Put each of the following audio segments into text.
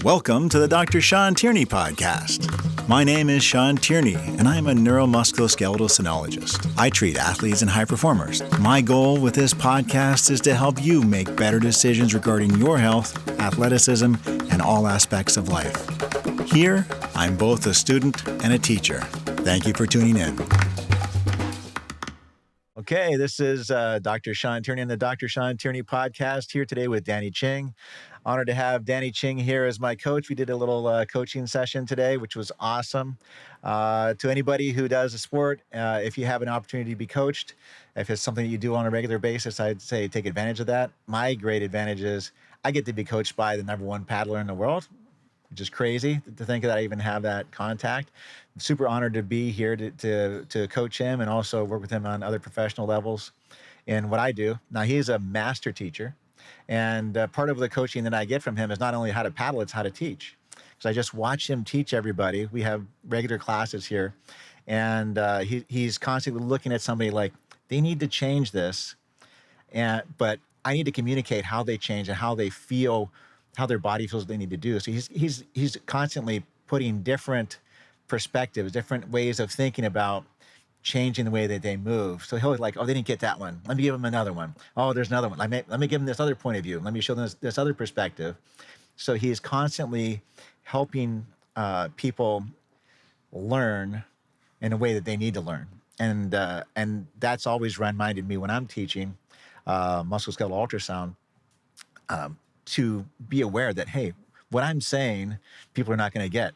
Welcome to the Dr. Shawn Tierney Podcast. My name is Shawn Tierney, and I am a neuromusculoskeletal sonologist. I treat athletes and high performers. My goal with this podcast is to help you make better decisions regarding your health, athleticism, and all aspects of life. Here, I'm both a student and a teacher. Thank you for tuning in. Okay, this is Dr. Shawn Tierney and the Dr. Shawn Tierney Podcast, here today with Danny Ching. Honored to have Danny Ching here as my coach. We did a little coaching session today, which was awesome. To anybody who does a sport, if you have an opportunity to be coached, if it's something that you do on a regular basis, I'd say take advantage of that. My great advantage is I get to be coached by the #1 paddler in the world, which is crazy to think that I even have that contact. I'm super honored to be here to coach him and also work with him on other professional levels in what I do. Now, he's a master teacher, and part of the coaching that I get from him is not only how to paddle, it's how to teach. Because I just watch him teach everybody. We have regular classes here, and he's constantly looking at somebody like, they need to change this, but I need to communicate how they change and how they feel, how their body feels they need to do. So he's constantly putting different perspectives, different ways of thinking about changing the way that they move. So he'll like, oh, they didn't get that one. Let me give them another one. Oh, there's another one. Let me give them this other point of view. Let me show them this other perspective. So he is constantly helping people learn in a way that they need to learn. And that's always reminded me when I'm teaching musculoskeletal ultrasound, to be aware that, hey, what I'm saying, people are not going to get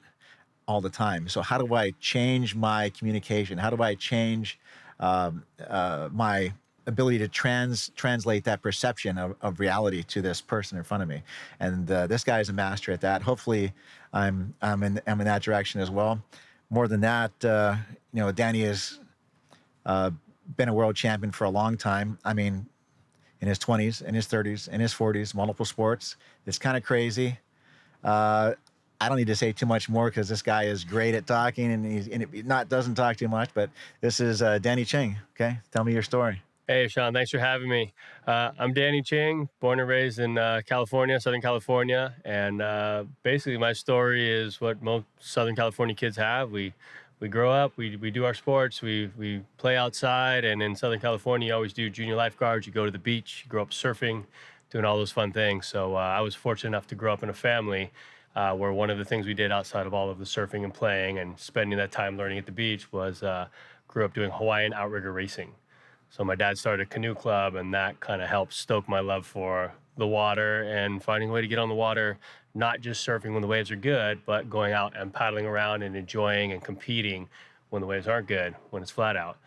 all the time. So how do I change my communication? How do I change my ability to translate that perception of reality to this person in front of me? And this guy is a master at that. Hopefully, I'm in that direction as well. More than that, Danny has been a world champion for a long time. I mean, in his 20s, in his 30s, in his 40s, multiple sports. It's kind of crazy. I don't need to say too much more because this guy is great at talking, and he doesn't talk too much. But this is Danny Ching. Okay, tell me your story. Hey, Shawn, thanks for having me. I'm Danny Ching, born and raised in California, Southern California, and basically my story is what most Southern California kids have. We grow up, we do our sports, we play outside, and in Southern California, you always do junior lifeguards. You go to the beach, you grow up surfing, doing all those fun things. So I was fortunate enough to grow up in a family where one of the things we did outside of all of the surfing and playing and spending that time learning at the beach was grew up doing Hawaiian outrigger racing. So my dad started a canoe club, and that kind of helped stoke my love for the water and finding a way to get on the water, not just surfing when the waves are good, but going out and paddling around and enjoying and competing when the waves aren't good, when it's flat out.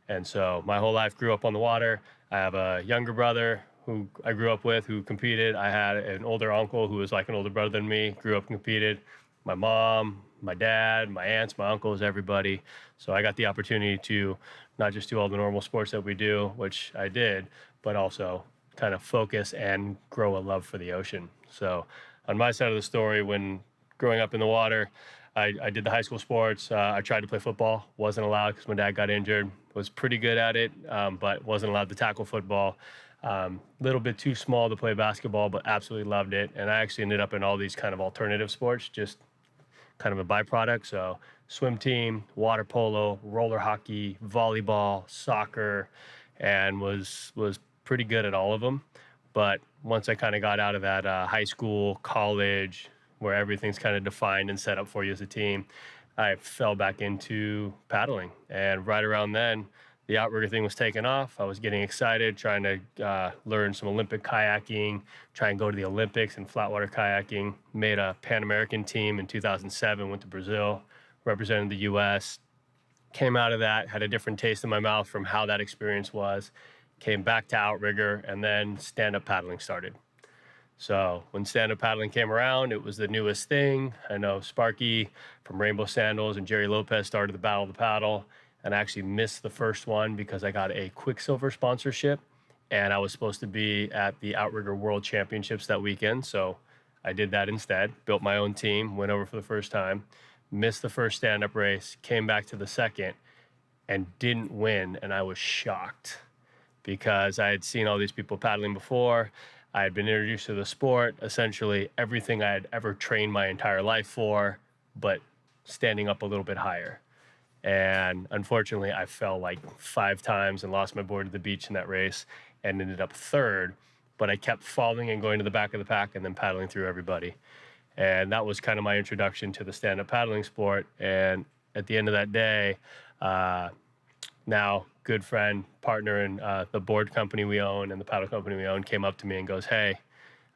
And so my whole life grew up on the water. I have a younger brother who I grew up with who competed. I had an older uncle who was like an older brother than me, grew up and competed. My mom, my dad, my aunts, my uncles, everybody. So I got the opportunity to not just do all the normal sports that we do, which I did, but also kind of focus and grow a love for the ocean. So on my side of the story, when growing up in the water, I did the high school sports. I tried to play football, wasn't allowed because my dad got injured. Was pretty good at it, but wasn't allowed to tackle football. Little bit too small to play basketball, but absolutely loved it. And I actually ended up in all these kind of alternative sports, just kind of a byproduct. So swim team, water polo, roller hockey, volleyball, soccer, and was pretty good at all of them. But once I kind of got out of that high school, college, where everything's kind of defined and set up for you as a team, I fell back into paddling. And right around then, the outrigger thing was taking off. I was getting excited, trying to learn some Olympic kayaking, try and go to the Olympics in flatwater kayaking. Made a Pan American team in 2007, went to Brazil, represented the U.S. Came out of that, had a different taste in my mouth from how that experience was. Came back to outrigger, and then stand-up paddling started. So when stand-up paddling came around, it was the newest thing. I know Sparky from Rainbow Sandals and Jerry Lopez started the Battle of the Paddle, and I actually missed the first one because I got a Quicksilver sponsorship, and I was supposed to be at the Outrigger World Championships that weekend. So I did that instead, built my own team, went over for the first time, missed the first stand-up race, came back to the second, and didn't win, and I was shocked because I had seen all these people paddling before. I had been introduced to the sport, essentially everything I had ever trained my entire life for, but standing up a little bit higher. And unfortunately, I fell like 5 times and lost my board at the beach in that race and ended up third. But I kept falling and going to the back of the pack and then paddling through everybody. And that was kind of my introduction to the stand-up paddling sport. And at the end of that day, now good friend, partner in the board company we own and the paddle company we own, came up to me and goes, "Hey,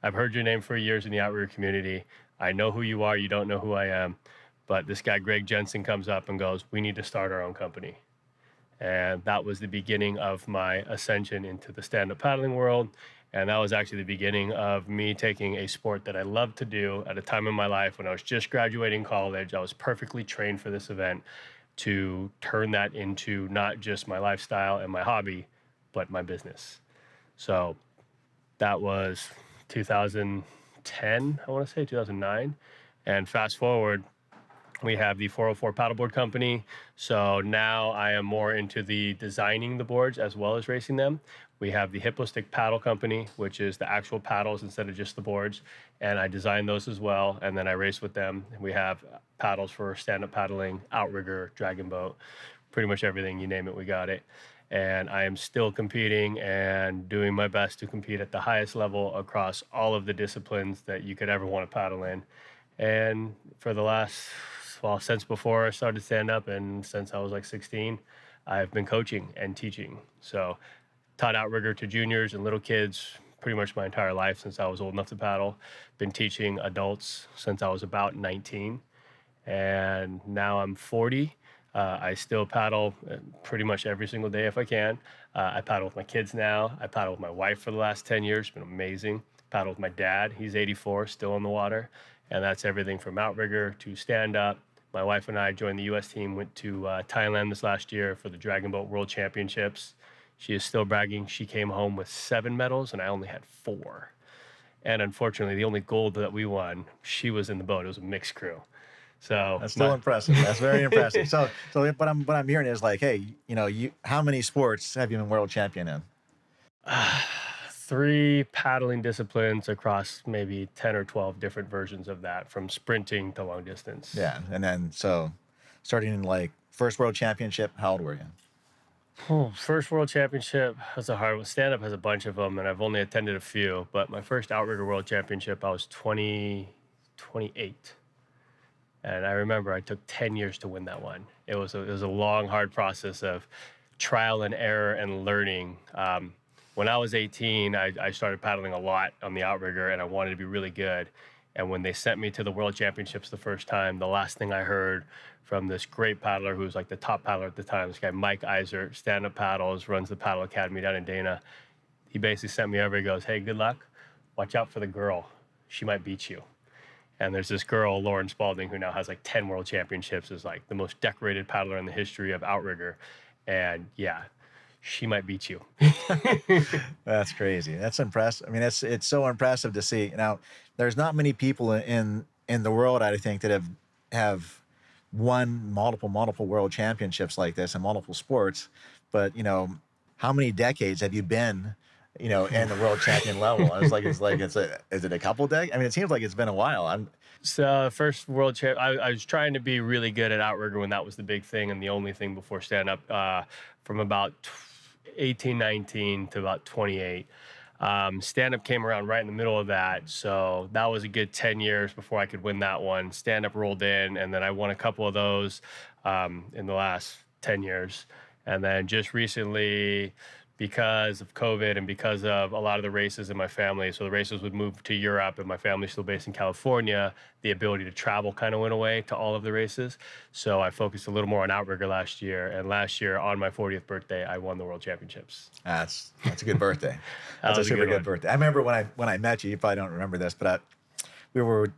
I've heard your name for years in the outrigger community. I know who you are. You don't know who I am. But this guy, Greg Jensen, comes up and goes, we need to start our own company." And that was the beginning of my ascension into the stand-up paddling world. And that was actually the beginning of me taking a sport that I loved to do at a time in my life when I was just graduating college. I was perfectly trained for this event, to turn that into not just my lifestyle and my hobby, but my business. So that was 2010, I want to say 2009. And fast forward, we have the 404 paddleboard company. So now I am more into the designing the boards as well as racing them. We have the Hippo Stick paddle company, which is the actual paddles instead of just the boards. And I design those as well. And then I race with them. We have paddles for stand-up paddling, outrigger, dragon boat, pretty much everything, you name it, we got it. And I am still competing and doing my best to compete at the highest level across all of the disciplines that you could ever want to paddle in. And for the last, well, since before I started stand-up and since I was like 16, I've been coaching and teaching. So taught outrigger to juniors and little kids pretty much my entire life since I was old enough to paddle. Been teaching adults since I was about 19. And now I'm 40. I still paddle pretty much every single day if I can. I paddle with my kids now. I paddle with my wife for the last 10 years. It's been amazing. Paddle with my dad. He's 84, still on the water. And that's everything from outrigger to stand-up. My wife and I joined the U.S. team, went to Thailand this last year for the Dragon Boat World Championships. She is still bragging. She came home with 7 medals, and I only had 4. And unfortunately, the only gold that we won, she was in the boat. It was a mixed crew. So that's still impressive. That's very impressive. So what I'm hearing is like, hey, how many sports have you been world champion in? 3 paddling disciplines across maybe 10 or 12 different versions of that, from sprinting to long distance. Yeah, and then so starting in like first world championship, how old were you? First world championship, that's a hard one. Stand-up has a bunch of them, and I've only attended a few. But my first outrigger world championship, I was 28. And I remember I took 10 years to win that one. It was a long, hard process of trial and error and learning. When I was 18, I started paddling a lot on the outrigger, and I wanted to be really good. And when they sent me to the World Championships the first time, the last thing I heard from this great paddler who was like the top paddler at the time, this guy Mike Iser, stand-up paddles, runs the Paddle Academy down in Dana. He basically sent me over. He goes, "Hey, good luck. Watch out for the girl. She might beat you." And there's this girl, Lauren Spalding, who now has like 10 world championships, is like the most decorated paddler in the history of outrigger. And yeah, she might beat you. That's crazy. That's impressive. I mean, it's so impressive to see. Now, there's not many people in the world, I think, that have won multiple world championships like this in multiple sports. But how many decades have you been in the world champion level? Is it a couple decades? I mean, it seems like it's been a while. So first world champ, I was trying to be really good at outrigger when that was the big thing and the only thing before stand-up, from about 18, 19 to about 28. Stand-up came around right in the middle of that, so that was a good 10 years before I could win that one. Stand-up rolled in, and then I won a couple of those in the last 10 years. And then just recently, because of COVID and because of a lot of the races in my family, so the races would move to Europe and my family's still based in California, the ability to travel kind of went away to all of the races. So I focused a little more on outrigger last year. And last year, on my 40th birthday, I won the World Championships. That's a good birthday. That's a super good birthday. I remember when I met you probably don't remember this, but we were,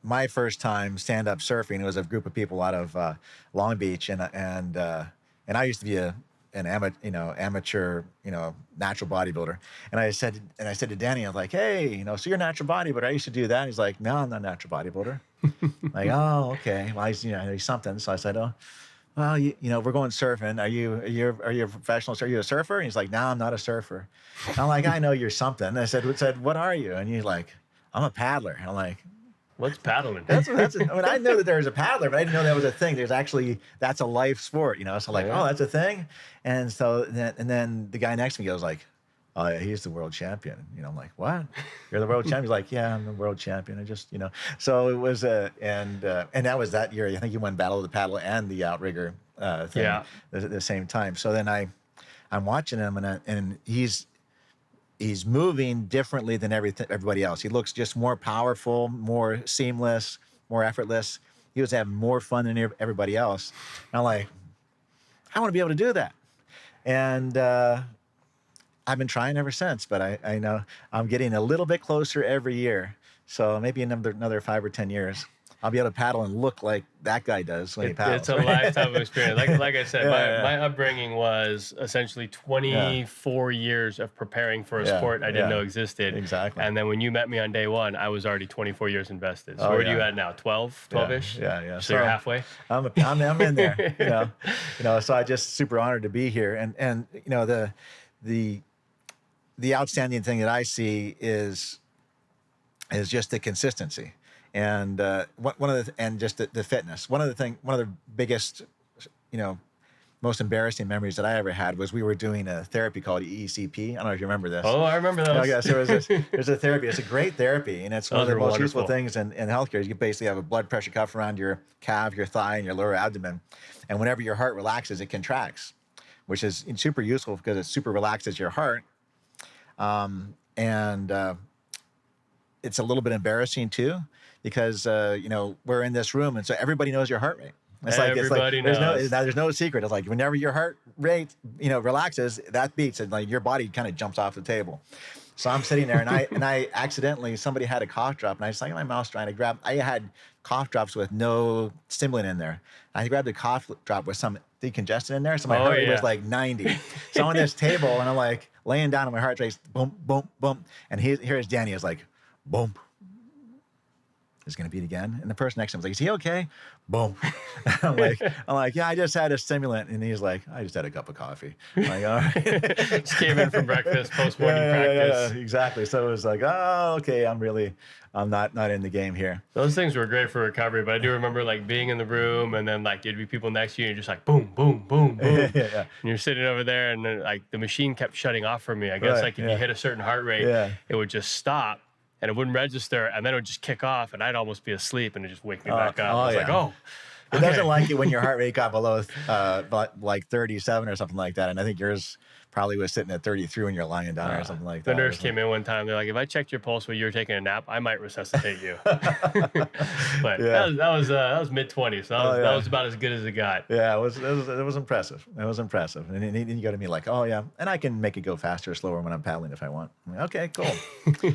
my first time stand-up surfing, it was a group of people out of Long Beach, and I used to be an amateur, natural bodybuilder. And I said to Danny, I was like, "Hey, so you're a natural bodybuilder. I used to do that." And he's like, "No, I'm not a natural bodybuilder." Like, "Oh, okay. Well, he's something." So I said, "Oh, well, we're going surfing. Are you a professional? Are you a surfer? And he's like, no, I'm not a surfer. And I'm like, I know you're something. And I said, what are you? And he's like, I'm a paddler. And I'm like, What's paddling? I mean, I know that there was a paddler, but I didn't know that was a thing. That's a life sport, So like, Yeah. oh, that's a thing. And so then the guy next to me goes like, oh yeah, he's the world champion. I'm like, what? You're the world champion? He's like, yeah, I'm the world champion. I just, So it was and that was that year. I think he won Battle of the Paddle and the Outrigger thing Yeah. at the same time. So then I'm watching him and he's moving differently than everybody else. He looks just more powerful, more seamless, more effortless. He was having more fun than everybody else. And I'm like, I want to be able to do that. And I've been trying ever since, but I know I'm getting a little bit closer every year. So maybe another 5 or 10 years, I'll be able to paddle and look like that guy does when he paddles. It's a lifetime of experience. Like I said, my upbringing was essentially 24 years of preparing for a sport I didn't know existed. Exactly. And then when you met me on day one, I was already 24 years invested. So Oh, where are you at now? 12-ish? Yeah. So you're halfway? I'm in there, So I just super honored to be here. And the outstanding thing that I see is just the consistency and just the fitness. One of the biggest, most embarrassing memories that I ever had was we were doing a therapy called EECP. I don't know if you remember this. Oh, I remember those. Oh, yeah, so there's a therapy. It's a great therapy, and it's one of the most useful things in healthcare. You basically have a blood pressure cuff around your calf, your thigh, and your lower abdomen. And whenever your heart relaxes, it contracts, which is super useful because it super relaxes your heart. It's a little bit embarrassing too, because we're in this room, and so everybody knows your heart rate. Everybody knows. There's no secret. It's like whenever your heart rate relaxes, that beats, and like your body kind of jumps off the table. So I'm sitting there, and I accidentally, somebody had a cough drop, and I just like my mouth trying to grab. I had cough drops with no stimulant in there. I grabbed a cough drop with some decongestant in there, so my heart rate was like 90. So on this table, and I'm like laying down, and my heart rate's boom, boom, boom, and here's Danny is like, boom. Is going to beat again, and the person next to him is like, "Is he okay?" Boom. I'm like, yeah, I just had a stimulant, and he's like, I just had a cup of coffee. I'm like, all right. Just came in from breakfast, post-morning practice. Yeah, exactly. So it was like, oh, okay, I'm not in the game here. Those things were great for recovery, but I do remember like being in the room, and then like there'd be people next to you, and you're just like, boom, boom, boom, boom. Yeah. And you're sitting over there, and then like the machine kept shutting off for me. I guess if you hit a certain heart rate, it would just stop. And it wouldn't register, and then it would just kick off, and I'd almost be asleep, and it just wake me back up. I was like, oh. It doesn't like it when your heart rate got below like 37 or something like that. And I think yours probably was sitting at 33 when you're lying down or something like that. The nurse came in one time. They're like, if I checked your pulse while you were taking a nap, I might resuscitate you. But that was mid-20s. So that was about as good as it got. Yeah, it was impressive. It was impressive. And then you go to me like, oh, yeah, and I can make it go faster or slower when I'm paddling if I want. I'm like, okay, cool.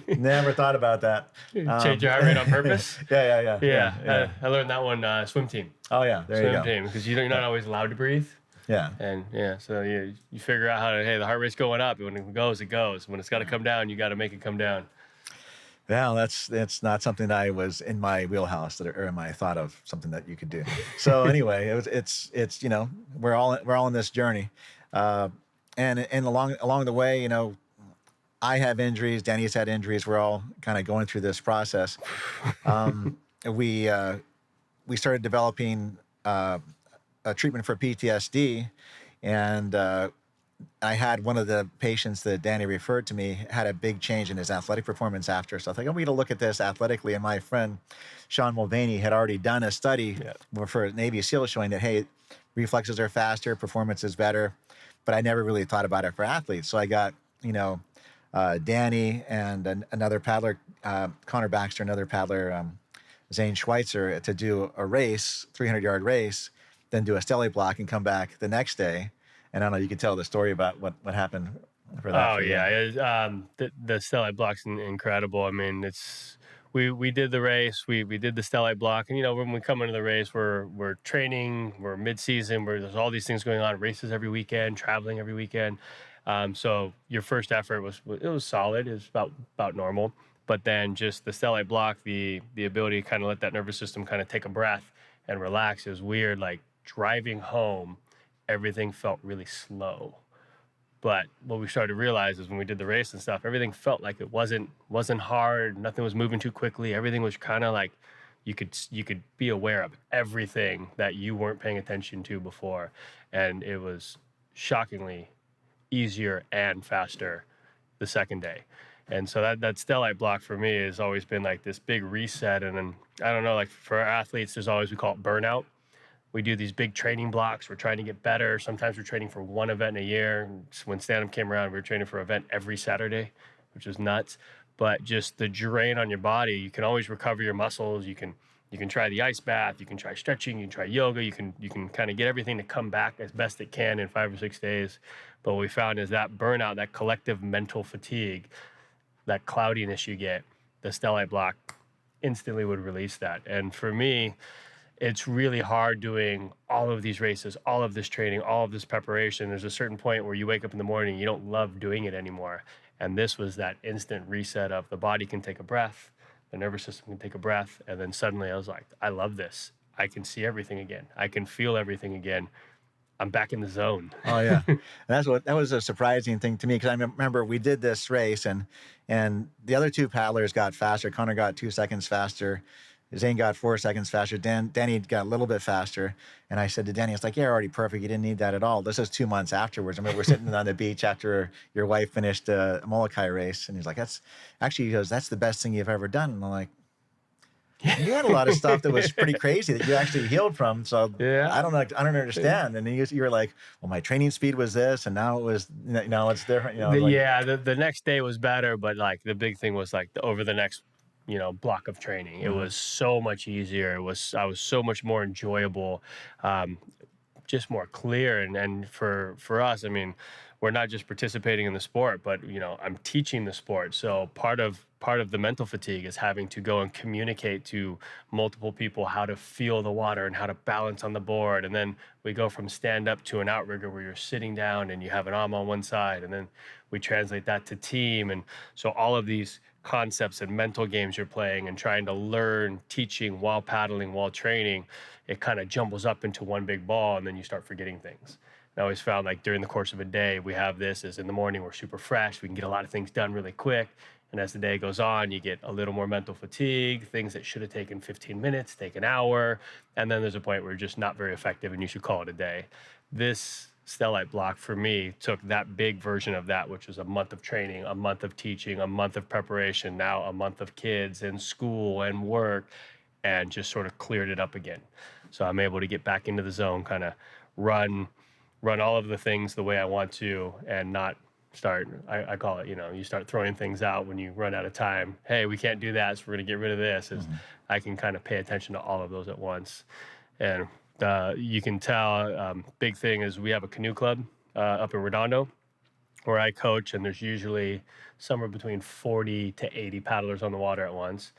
Never thought about that. Change your heart rate on purpose? Yeah. I learned that one, swim team. Oh, yeah, there you go. Swim team, because you're not always allowed to breathe. Yeah. And so you figure out how to, hey, the heart rate's going up. When it goes, it goes. When it's got to come down, you got to make it come down. Well, that's not something that I was in my wheelhouse or in my thought of something that you could do. So anyway, it's we're all in this journey, and along the way, I have injuries. Danny's had injuries. We're all kind of going through this process. We started developing a treatment for PTSD, and I had one of the patients that Danny referred to me had a big change in his athletic performance after. So I think I'm going to look at this athletically. And my friend Sean Mulvaney had already done a study for Navy SEAL showing that, hey, reflexes are faster, performance is better. But I never really thought about it for athletes. So I got, Danny and another paddler, Connor Baxter, another paddler, Zane Schweitzer, to do a race, 300-yard race, then do a stellate block and come back the next day. And I don't know, you can tell the story about what happened for that. Oh, yeah. The stellate block's incredible. I mean, we did the race, we did the stellate block. And, when we come into the race, we're training, we're mid-season, there's all these things going on, races every weekend, traveling every weekend. So your first effort was solid. It was about normal. But then just the stellate block, the ability to kind of let that nervous system kind of take a breath and relax is weird. Like, driving home, everything felt really slow. But what we started to realize is when we did the race and stuff, everything felt like it wasn't hard. Nothing was moving too quickly. Everything was kind of like you could be aware of everything that you weren't paying attention to before, and it was shockingly easier and faster the second day. And so that stellate block for me has always been like this big reset. And then I don't know, like for our athletes, there's always, we call it burnout. We do these big training blocks. We're trying to get better. Sometimes we're training for one event a year. When stand-up came around, we were training for an event every Saturday, which is nuts. But just the drain on your body, you can always recover your muscles. You can try the ice bath. You can try stretching. You can try yoga. You can kind of get everything to come back as best it can in 5 or 6 days. But what we found is that burnout, that collective mental fatigue, that cloudiness you get, the stellate block instantly would release that. And for me, it's really hard doing all of these races, all of this training, all of this preparation. There's a certain point where you wake up in the morning, you don't love doing it anymore. And this was that instant reset of the body can take a breath, the nervous system can take a breath. And then suddenly I was like, I love this. I can see everything again. I can feel everything again. I'm back in the zone. Oh yeah. And that was a surprising thing to me, because I remember we did this race and the other two paddlers got faster. Connor got 2 seconds faster. Zane got 4 seconds faster. Danny got a little bit faster. And I said to Danny, it's like, you're already perfect. You didn't need that at all. This is 2 months afterwards. I mean, we're sitting on the beach after your wife finished a Molokai race. And he's like, he goes, that's the best thing you've ever done. And I'm like, you had a lot of stuff that was pretty crazy that you actually healed from. So yeah. I don't understand. And you were like, well, my training speed was this, and now it's different. The next day was better, but like the big thing was like over the next block of training, it was so much easier. I was so much more enjoyable, just more clear. And for us, I mean, we're not just participating in the sport, but I'm teaching the sport. So part of the mental fatigue is having to go and communicate to multiple people how to feel the water and how to balance on the board. And then we go from stand up to an outrigger where you're sitting down and you have an arm on one side, and then we translate that to team. And so all of these concepts and mental games you're playing and trying to learn teaching while paddling, while training, it kind of jumbles up into one big ball, and then you start forgetting things. I always found like during the course of a day, we have this is in the morning, we're super fresh. We can get a lot of things done really quick. And as the day goes on, you get a little more mental fatigue, things that should have taken 15 minutes, take an hour. And then there's a point where you're just not very effective and you should call it a day. This stellate block for me took that big version of that, which was a month of training, a month of teaching, a month of preparation, now a month of kids and school and work, and just sort of cleared it up again. So I'm able to get back into the zone, kind of run all of the things the way I want to, and not start, I call it, you start throwing things out when you run out of time. Hey, we can't do that, so we're going to get rid of this. I can kind of pay attention to all of those at once. And you can tell, big thing is we have a canoe club up in Redondo where I coach, and there's usually somewhere between 40 to 80 paddlers on the water at once.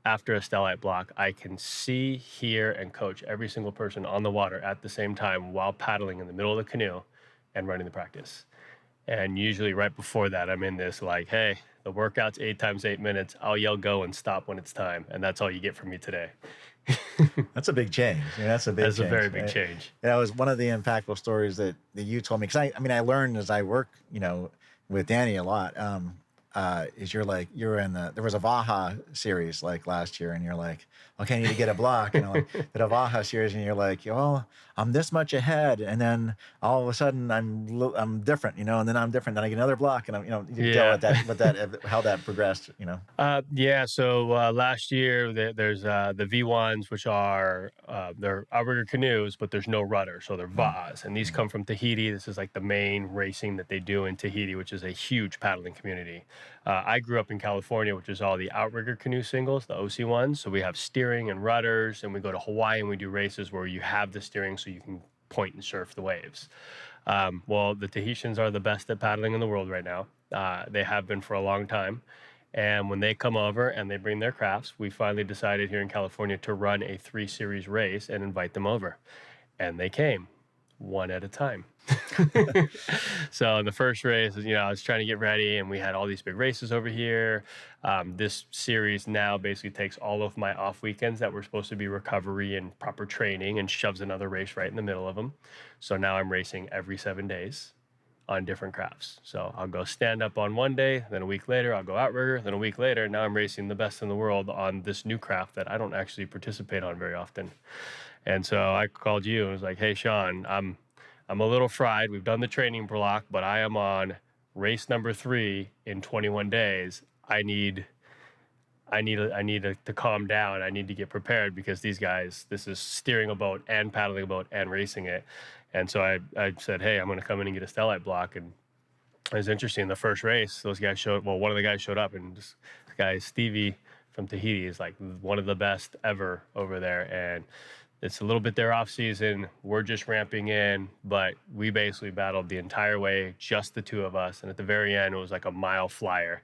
After a stellate block, I can see, hear, and coach every single person on the water at the same time while paddling in the middle of the canoe and running the practice. And usually right before that, I'm in this like, hey, the workout's 8 times 8 minutes. I'll yell go and stop when it's time. And that's all you get from me today. That's a big change. That's a very big change. That was one of the impactful stories that you told me. Because I learned as I work, with Danny a lot. Is there was a Vaha series like last year, and you're like, okay, I need to get a block, did a Vaha series, and you're like, well, I'm this much ahead, and then all of a sudden I'm different, and then I'm different, then I get another block, and you can tell how that progressed, So last year there's the V1s, which are they're outrigger canoes, but there's no rudder, so they're Vahs, and these come from Tahiti. This is like the main racing that they do in Tahiti, which is a huge paddling community. I grew up in California, which is all the outrigger canoe singles, the OC ones. So we have steering and rudders, and we go to Hawaii and we do races where you have the steering so you can point and surf the waves. Well, the Tahitians are the best at paddling in the world right now. They have been for a long time. And when they come over and they bring their crafts, we finally decided here in California to run a 3 series race and invite them over. And they came. one at a time. So in the first race, I was trying to get ready, and we had all these big races over here. This series now basically takes all of my off weekends that were supposed to be recovery and proper training and shoves another race right in the middle of them. So now I'm racing every 7 days on different crafts. So I'll go stand up on one day, then a week later I'll go outrigger, then a week later now I'm racing the best in the world on this new craft that I don't actually participate on very often. And so I called you and was like, hey Shawn, I'm a little fried. We've done the training block, but I am on race number 3 in 21 days. I need to calm down. I need to get prepared because these guys, this is steering a boat and paddling a boat and racing it. And so I said, hey, I'm going to come in and get a stellate block. And it was interesting. The first race, those guys one of the guys showed up, and this guy, Stevie from Tahiti, is like one of the best ever over there. And it's a little bit their off season. We're just ramping in, but we basically battled the entire way, just the two of us. And at the very end, it was like a mile flyer.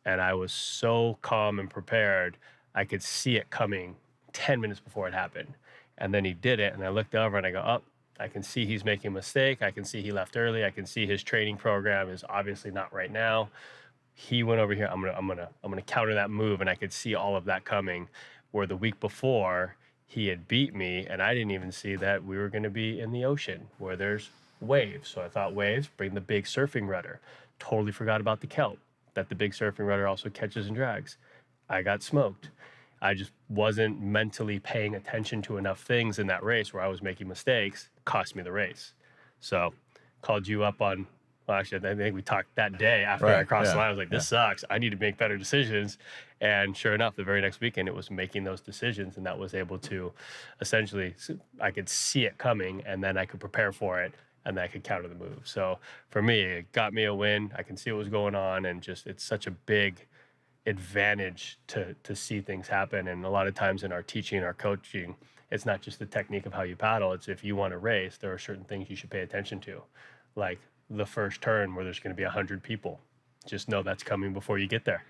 And I was so calm and prepared. I could see it coming 10 minutes before it happened. And then he did it. And I looked over and I go, oh, I can see he's making a mistake. I can see he left early. I can see his training program is obviously not right now. He went over here. I'm gonna counter that move. And I could see all of that coming. Where the week before, he had beat me, and I didn't even see that we were going to be in the ocean where there's waves. So I thought waves, bring the big surfing rudder. Totally forgot about the kelp, that the big surfing rudder also catches and drags. I got smoked. I just wasn't mentally paying attention to enough things in that race where I was making mistakes. Cost me the race. So called you up on, well, actually, I think we talked that day after I crossed the line. I was like, this sucks. I need to make better decisions. And sure enough, the very next weekend, it was making those decisions. And that was able to essentially, I could see it coming, and then I could prepare for it, and then I could counter the move. So for me, it got me a win. I can see what was going on, and just it's such a big advantage to see things happen. And a lot of times in our teaching, our coaching, it's not just the technique of how you paddle. It's if you want to race, there are certain things you should pay attention to, like the first turn where there's going to be 100 people. Just know that's coming before you get there.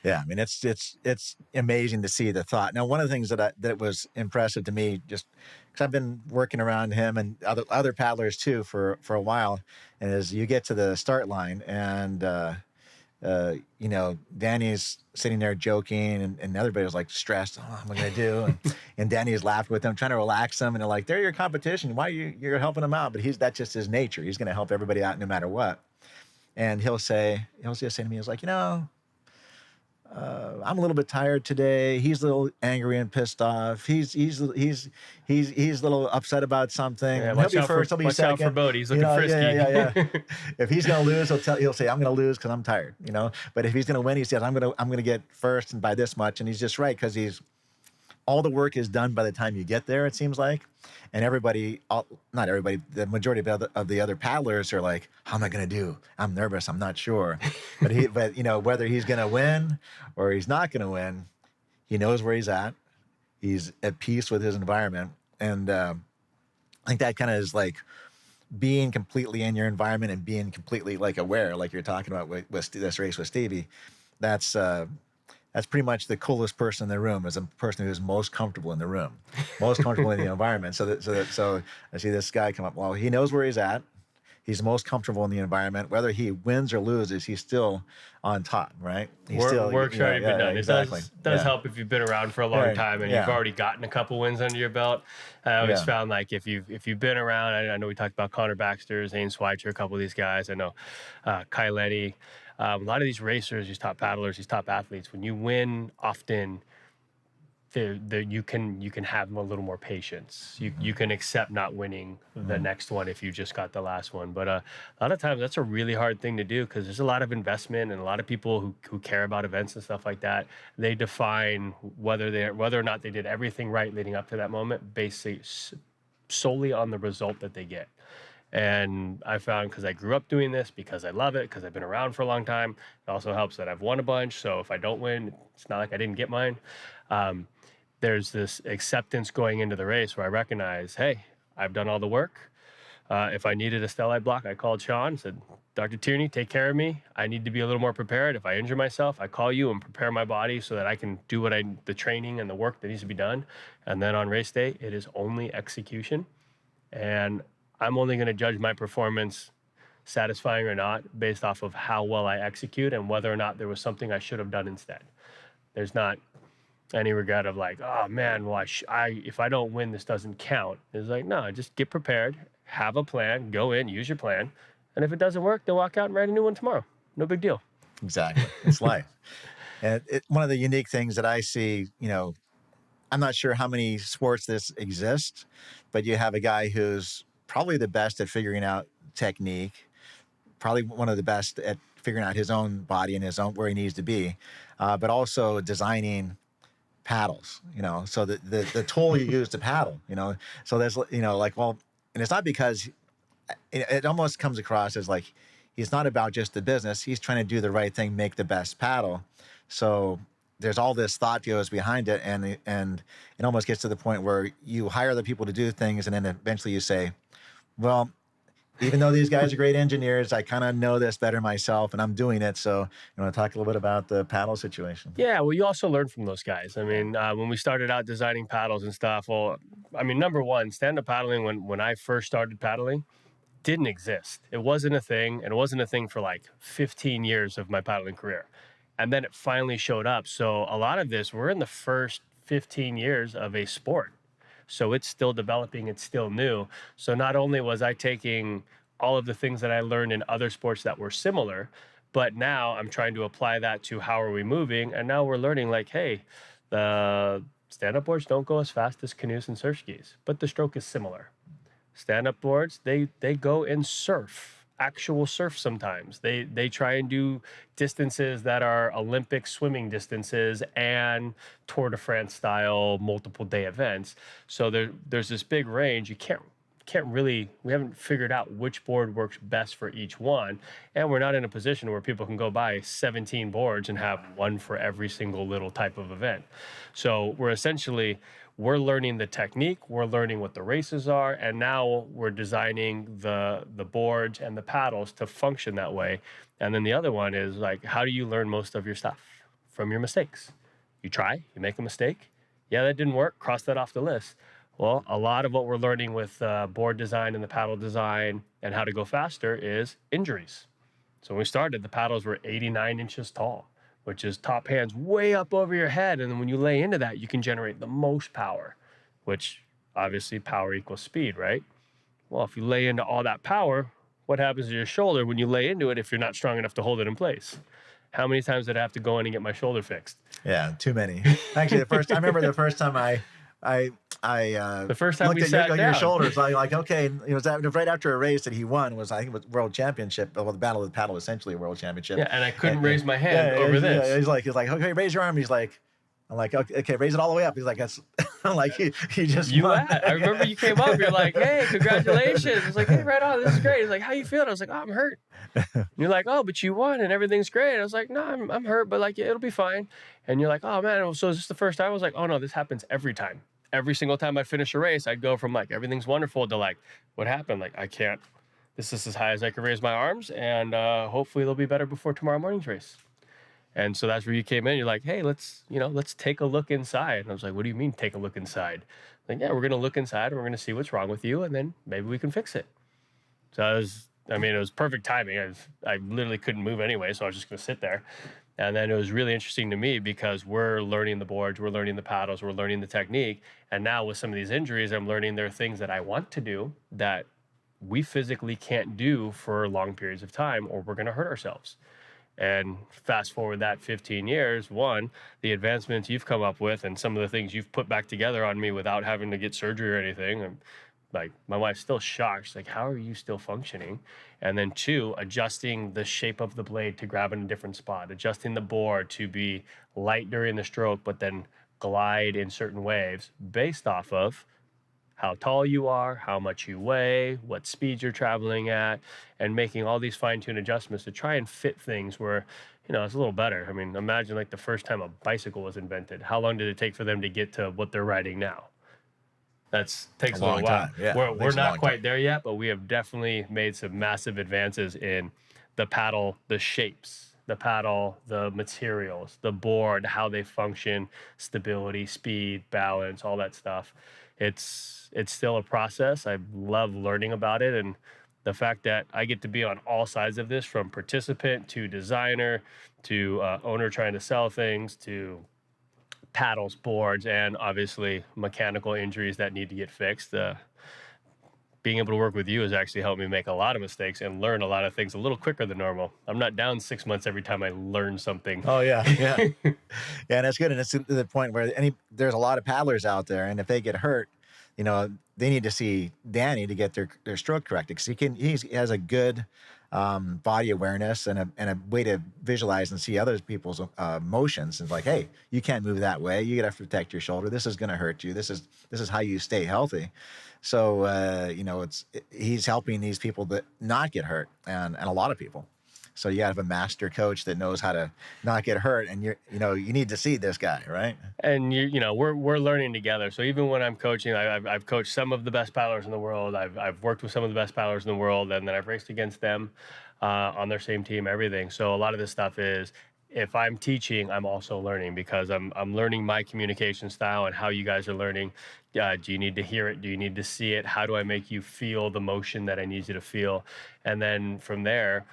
Yeah, I mean, it's amazing to see the thought. Now, one of the things that was impressive to me, just because I've been working around him and other paddlers too for a while, is you get to the start line and Danny's sitting there joking, and everybody was like stressed. Oh, what am I gonna do? And Danny's laughed with them, trying to relax them, and they're like, "They're your competition. Why you're helping them out?" But that's just his nature. He's gonna help everybody out no matter what. And he'll just say to me, he's like, I'm a little bit tired today. He's a little angry and pissed off. He's a little upset about something. Yeah, he'll be first. He'll be second. Watch out for Bodie. He's looking frisky. Yeah. If he's gonna lose, he'll say, I'm gonna lose because I'm tired. But if he's gonna win, he says, I'm gonna get first and by this much. And he's just right, because all the work is done by the time you get there, it seems like. And not everybody, the majority of the other paddlers are like, how am I going to do? I'm nervous. I'm not sure. But whether he's going to win or he's not going to win, he knows where he's at. He's at peace with his environment. And I think that kind of is like being completely in your environment and being completely like aware, like you're talking about with this race with Stevie. That's pretty much the coolest person in the room, is a person who's most comfortable in the room, most comfortable in the environment. So I see this guy come up. Well, he knows where he's at. He's most comfortable in the environment. Whether he wins or loses, he's still on top, right? Work's already been done. Exactly. It does help if you've been around for a long time and you've already gotten a couple wins under your belt. I always found like if you've been around, I know we talked about Connor Baxter, Zane Schweitzer, a couple of these guys. I know Kai Letty. A lot of these racers, these top paddlers, these top athletes, when you win often, you can have a little more patience. You can accept not winning the next one if you just got the last one. But a lot of times that's a really hard thing to do, because there's a lot of investment, and a lot of people who care about events and stuff like that. They define whether or not they did everything right leading up to that moment basically solely on the result that they get. And I found, because I grew up doing this, because I love it, because I've been around for a long time, it also helps that I've won a bunch. So if I don't win, it's not like I didn't get mine. There's this acceptance going into the race where I recognize, hey, I've done all the work. If I needed a stellate block, I called Shawn, said, Dr. Tierney, take care of me. I need to be a little more prepared. If I injure myself, I call you and prepare my body so that I can do the training and the work that needs to be done. And then on race day, it is only execution. And I'm only going to judge my performance satisfying or not based off of how well I execute and whether or not there was something I should have done instead. There's not any regret of like, oh man, well, if I don't win, this doesn't count. It's like, no, just get prepared, have a plan, go in, use your plan. And if it doesn't work, then walk out and write a new one tomorrow. No big deal. Exactly. It's life. And one of the unique things that I see, I'm not sure how many sports this exists, but you have a guy who's probably the best at figuring out technique, probably one of the best at figuring out his own body and his own where he needs to be, but also designing paddles, so the tool you use to paddle, so there's, like, well, and it's not because it almost comes across as like, he's not about just the business. He's trying to do the right thing, make the best paddle. So there's all this thought goes behind it. And it almost gets to the point where you hire the people to do things. And then eventually you say, well, even though these guys are great engineers, I kind of know this better myself and I'm doing it. So you want to talk a little bit about the paddle situation? Yeah, well, you also learn from those guys. I mean, when we started out designing paddles and stuff, well, I mean, number one, stand-up paddling, when I first started paddling, didn't exist. It wasn't a thing, and it wasn't a thing for like 15 years of my paddling career. And then it finally showed up. So a lot of this, we're in the first 15 years of a sport. So it's still developing, it's still new. So not only was I taking all of the things that I learned in other sports that were similar, but now I'm trying to apply that to how are we moving. And now we're learning like, hey, the stand-up boards don't go as fast as canoes and surf skis, but the stroke is similar. Stand-up boards, they go in surf, actual surf sometimes. They try and do distances that are Olympic swimming distances and Tour de France style multiple day events. So there's this big range. You can't really, we haven't figured out which board works best for each one. And we're not in a position where people can go buy 17 boards and have one for every single little type of event. So we're learning the technique, we're learning what the races are, and now we're designing the boards and the paddles to function that way. And then the other one is like, how do you learn most of your stuff? From your mistakes. You try, you make a mistake. Yeah, that didn't work, cross that off the list. Well, a lot of what we're learning with board design and the paddle design and how to go faster is injuries. So when we started, the paddles were 89 inches tall, which is top hands way up over your head. And then when you lay into that, you can generate the most power, which obviously power equals speed, right? Well, if you lay into all that power, what happens to your shoulder when you lay into it if you're not strong enough to hold it in place? How many times did I have to go in and get my shoulder fixed? Yeah, too many. Actually, I remember the first time the first time looked we at sat your down. shoulders, like, okay, it was right after a race that he won, I think it was world championship, well, the battle of the paddle, essentially a world championship. Yeah, and I couldn't raise my hand over this. Yeah, he's like, okay, raise your arm. I'm like, okay, raise it all the way up. He's like, that's, I'm like, he just won. I remember you came up, you're like, hey, congratulations. It's like, hey, right on, this is great. He's like, how you feeling? I was like, oh, I'm hurt. And you're like, oh, but you won and everything's great. I was like, no, I'm hurt, but like, it'll be fine. And you're like, oh man, so is this the first time? I was like, oh no, this happens every time. Every single time I finish a race, I'd go from like, everything's wonderful to like, what happened? Like, this is as high as I can raise my arms, and hopefully they'll be better before tomorrow morning's race. And so that's where you came in. You're like, hey, let's take a look inside. And I was like, what do you mean take a look inside? Like, yeah, we're going to look inside and we're going to see what's wrong with you, and then maybe we can fix it. So it was perfect timing. I literally couldn't move anyway, so I was just going to sit there. And then it was really interesting to me because we're learning the boards, we're learning the paddles, we're learning the technique. And now with some of these injuries, I'm learning there are things that I want to do that we physically can't do for long periods of time, or we're going to hurt ourselves. And fast forward that 15 years, one, the advancements you've come up with and some of the things you've put back together on me without having to get surgery or anything. And like, my wife's still shocked. She's like, how are you still functioning? And then two, adjusting the shape of the blade to grab in a different spot, adjusting the board to be light during the stroke, but then glide in certain waves based off of how tall you are, how much you weigh, what speed you're traveling at, and making all these fine-tuned adjustments to try and fit things where, it's a little better. I mean, imagine like the first time a bicycle was invented. How long did it take for them to get to what they're riding now? Takes a little while. Yeah, we're not quite there yet, but we have definitely made some massive advances in the paddle, the shapes, the paddle, the materials, the board, how they function, stability, speed, balance, all that stuff. It's still a process. I love learning about it, and the fact that I get to be on all sides of this, from participant to designer to owner trying to sell things to paddles, boards, and obviously mechanical injuries that need to get fixed. Being able to work with you has actually helped me make a lot of mistakes and learn a lot of things a little quicker than normal. I'm not down 6 months every time I learn something. Oh yeah, yeah, yeah. And it's good. And it's to the point where there's a lot of paddlers out there, and if they get hurt, they need to see Danny to get their stroke corrected, because he has a good body awareness and a way to visualize and see other people's motions. And like, hey, you can't move that way. You have to protect your shoulder. This is going to hurt you. This is how you stay healthy. So he's helping these people that not get hurt, and a lot of people. So you have a master coach that knows how to not get hurt, and you need to see this guy, right? And we're learning together. So even when I'm coaching, I've coached some of the best paddlers in the world. I've worked with some of the best paddlers in the world, and then I've raced against them on their same team, everything. So a lot of this stuff is, if I'm teaching, I'm also learning, because I'm learning my communication style and how you guys are learning. Do you need to hear it? Do you need to see it? How do I make you feel the motion that I need you to feel? And then from there,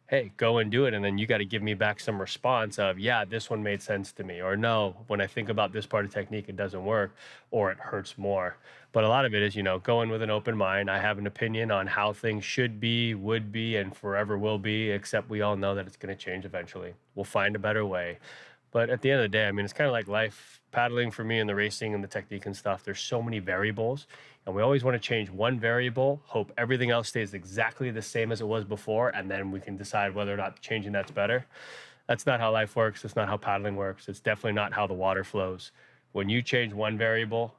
hey, go and do it. And then you got to give me back some response of, yeah, this one made sense to me, or no, when I think about this part of technique, it doesn't work, or it hurts more. But a lot of it is, go in with an open mind. I have an opinion on how things should be, would be, and forever will be, except we all know that it's going to change eventually. We'll find a better way. But at the end of the day, I mean, it's kind of like life. Paddling for me, and the racing and the technique and stuff, there's so many variables, and we always want to change one variable, hope everything else stays exactly the same as it was before, and then we can decide whether or not changing that's better. That's not how life works. That's not how paddling works. It's definitely not how the water flows. When you change one variable,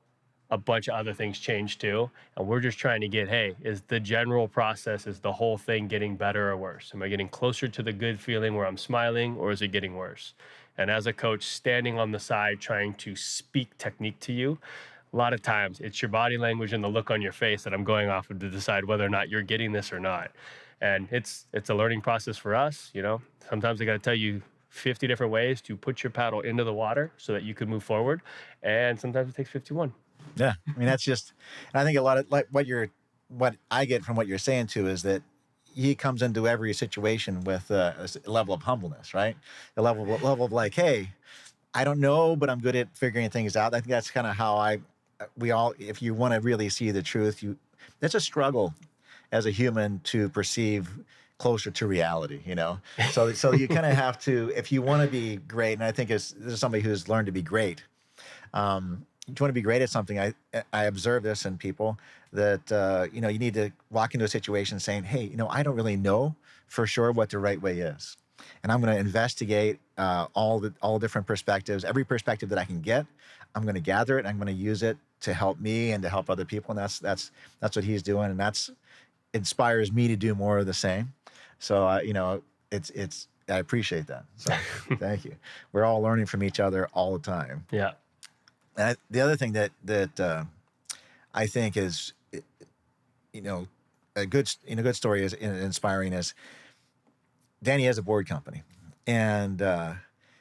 a bunch of other things change too. And we're just trying to get, hey, is the general process, is the whole thing getting better or worse? Am I getting closer to the good feeling where I'm smiling, or is it getting worse? And as a coach, standing on the side trying to speak technique to you, a lot of times it's your body language and the look on your face that I'm going off of to decide whether or not you're getting this or not. And it's a learning process for us. Sometimes I got to tell you 50 different ways to put your paddle into the water so that you can move forward. And sometimes it takes 51. Yeah. I mean, that's just, and I think a lot of like what I get from what you're saying too is that he comes into every situation with a level of humbleness, right? A level of like, hey, I don't know, but I'm good at figuring things out. I think that's kind of how we all, if you want to really see the truth, it's a struggle as a human to perceive closer to reality, So you kind of have to, if you want to be great, and I think this is somebody who's learned to be great. If you want to be great at something, I observe this in people that, you need to walk into a situation saying, hey, I don't really know for sure what the right way is. And I'm going to investigate all different perspectives, every perspective that I can get. I'm going to gather it. I'm going to use it to help me and to help other people. And that's what he's doing. And that's inspires me to do more of the same. So, I appreciate that. So thank you. We're all learning from each other all the time. Yeah. And the other thing that I think is, a good story is inspiring is Danny has a board company, and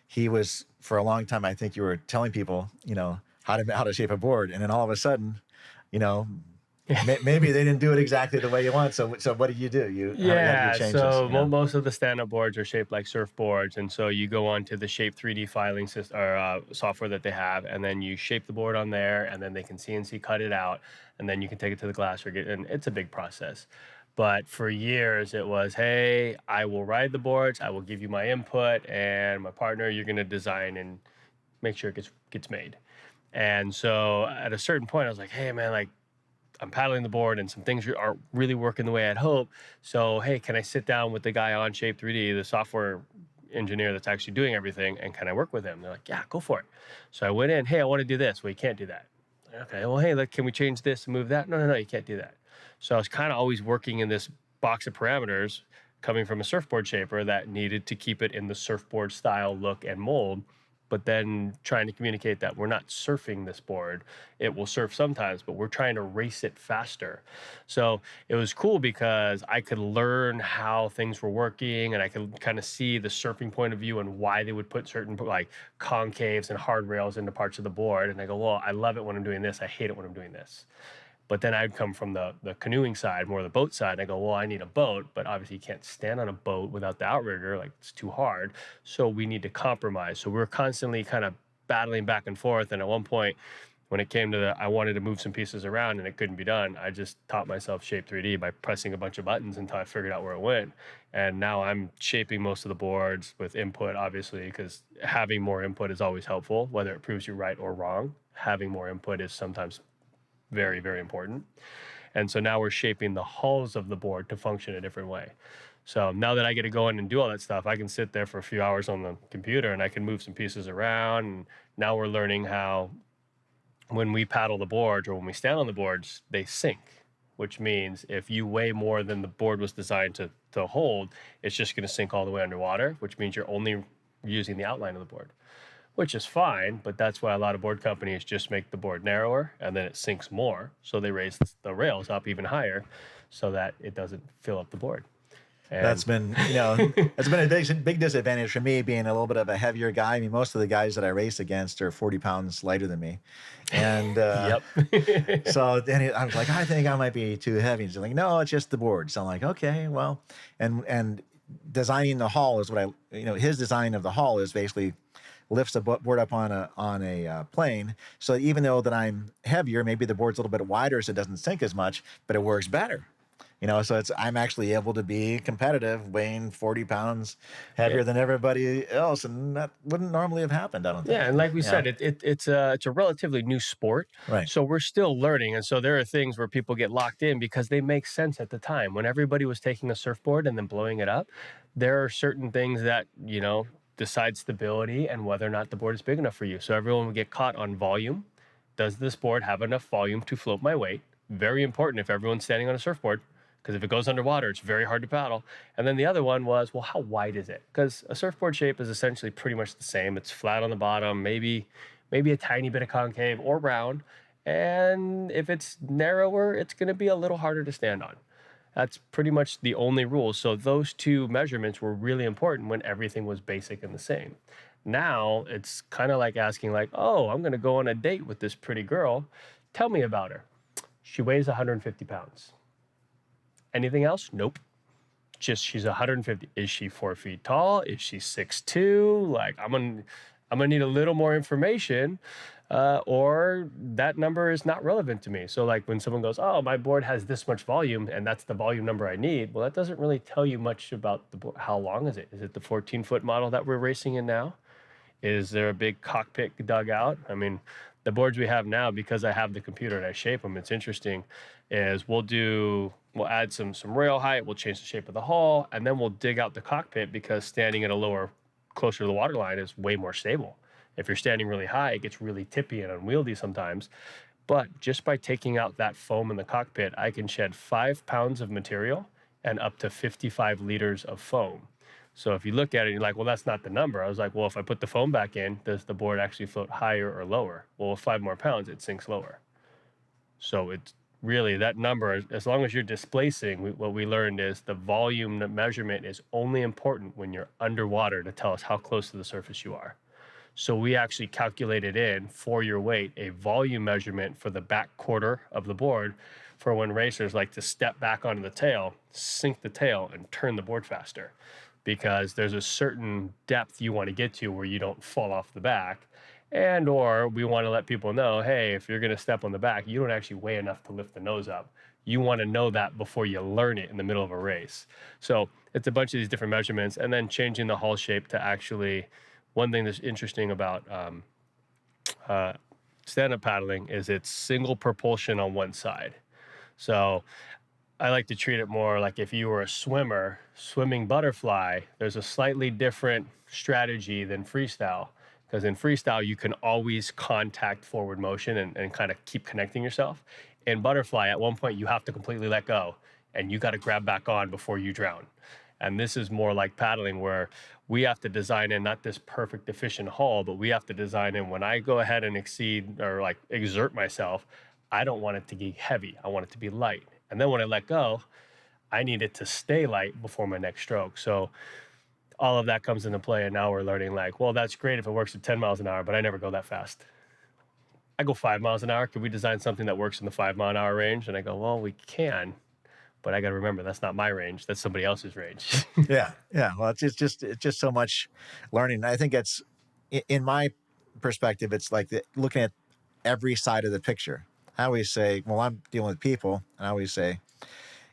he was, for a long time, I think you were telling people, how to shape a board, and then all of a sudden, maybe they didn't do it exactly the way you want. So what do? How do you change this, most of the stand-up boards are shaped like surfboards, and so you go on to the Shape 3D filing system or software that they have, and then you shape the board on there, and then they can CNC cut it out, and then you can take it to the glass and it's a big process. But for years it was, hey, I will ride the boards, I will give you my input, and my partner, you're going to design and make sure it gets made. And so at a certain point I was like, hey man, like, I'm paddling the board and some things aren't really working the way I'd hope. So, hey, can I sit down with the guy on Shape 3D, the software engineer that's actually doing everything, and can I work with him? They're like, yeah, go for it. So I went in, hey, I want to do this. Well, you can't do that. Okay, well, hey, can we change this and move that? No, you can't do that. So I was kind of always working in this box of parameters coming from a surfboard shaper that needed to keep it in the surfboard style look and mold. but then trying to communicate that we're not surfing this board. It will surf sometimes, but we're trying to race it faster. So it was cool because I could learn how things were working, and I could kind of see the surfing point of view and why they would put certain like concaves and hard rails into parts of the board. And I go, well, I love it when I'm doing this. I hate it when I'm doing this. But then I'd come from the canoeing side, more the boat side. And I go, well, I need a boat, but obviously you can't stand on a boat without the outrigger. Like, it's too hard. So we need to compromise. So we're constantly kind of battling back and forth. And at one point, when it came to I wanted to move some pieces around and it couldn't be done, I just taught myself Shape 3D by pressing a bunch of buttons until I figured out where it went. And now I'm shaping most of the boards with input, obviously, because having more input is always helpful, whether it proves you right or wrong. Having more input is sometimes very, very important. And so now we're shaping the hulls of the board to function a different way. So now that I get to go in and do all that stuff, I can sit there for a few hours on the computer and I can move some pieces around. And now we're learning how when we paddle the boards or when we stand on the boards, they sink, which means if you weigh more than the board was designed to hold, it's just going to sink all the way underwater, which means you're only using the outline of the board, which is fine, but that's why a lot of board companies just make the board narrower and then it sinks more. So they raise the rails up even higher so that it doesn't fill up the board. And That's been, that's been a big disadvantage for me being a little bit of a heavier guy. I mean, most of the guys that I race against are 40 pounds lighter than me. And yep. so then I was like, I think I might be too heavy. He's like, no, it's just the board. So I'm like, okay, well, and designing the hull is what his design of the hull is basically lifts the board up on a plane. So even though that I'm heavier, maybe the board's a little bit wider so it doesn't sink as much, but it works better. So I'm actually able to be competitive, weighing 40 pounds heavier than everybody else, and that wouldn't normally have happened, I don't think. Yeah, and like we said, it's a relatively new sport, right? So we're still learning, and so there are things where people get locked in because they make sense at the time. When everybody was taking a surfboard and then blowing it up, there are certain things that decide stability and whether or not the board is big enough for you. So everyone would get caught on volume. Does this board have enough volume to float my weight? Very important if everyone's standing on a surfboard. Because if it goes underwater, it's very hard to paddle. And then the other one was, well, how wide is it? Because a surfboard shape is essentially pretty much the same. It's flat on the bottom, maybe a tiny bit of concave or round. And if it's narrower, it's going to be a little harder to stand on. That's pretty much the only rule. So those two measurements were really important when everything was basic and the same. Now it's kind of like asking oh, I'm going to go on a date with this pretty girl. Tell me about her. She weighs 150 pounds. Anything else? Nope. Just she's 150. Is she 4 feet tall? Is she 6'2"? I'm gonna need a little more information, or that number is not relevant to me. So when someone goes, oh, my board has this much volume and that's the volume number I need. Well, that doesn't really tell you much about the board. How long is it? Is it the 14-foot model that we're racing in now? Is there a big cockpit dug out? I mean, the boards we have now, because I have the computer and I shape them, it's interesting, is we'll add some rail height, we'll change the shape of the hull, and then we'll dig out the cockpit because standing at closer to the water line is way more stable. If you're standing really high, it gets really tippy and unwieldy sometimes. But just by taking out that foam in the cockpit, I can shed 5 pounds of material and up to 55 liters of foam. So if you look at it, you're like, well, that's not the number. I was like, well, if I put the foam back in, does the board actually float higher or lower? Well, with 5 more pounds, it sinks lower. So it's really that number, as long as you're displacing, what we learned is the volume measurement is only important when you're underwater to tell us how close to the surface you are. So we actually calculated in for your weight a volume measurement for the back quarter of the board for when racers like to step back onto the tail, sink the tail, and turn the board faster. Because there's a certain depth you want to get to where you don't fall off the back. And or we want to let people know, hey, if you're going to step on the back, you don't actually weigh enough to lift the nose up. You want to know that before you learn it in the middle of a race. So it's a bunch of these different measurements, and then changing the hull shape to actually, one thing that's interesting about stand-up paddling is it's single propulsion on one side. So I like to treat it more like if you were a swimmer, swimming butterfly, there's a slightly different strategy than freestyle. Because in freestyle, you can always contact forward motion and kind of keep connecting yourself. In butterfly, at one point, you have to completely let go and you got to grab back on before you drown. And this is more like paddling where we have to design in not this perfect efficient hull, but we have to design in when I go ahead and exceed or like exert myself, I don't want it to be heavy. I want it to be light. And then when I let go, I need it to stay light before my next stroke. So all of that comes into play. And now we're learning like, well, that's great if it works at 10 miles an hour, but I never go that fast. I go 5 miles an hour. Could we design something that works in the 5 mile an hour range? And I go, well, we can, but I got to remember that's not my range. That's somebody else's range. Yeah. Well, it's just so much learning. I think it's, in my perspective, it's like looking at every side of the picture. I always say, well, I'm dealing with people, and I always say,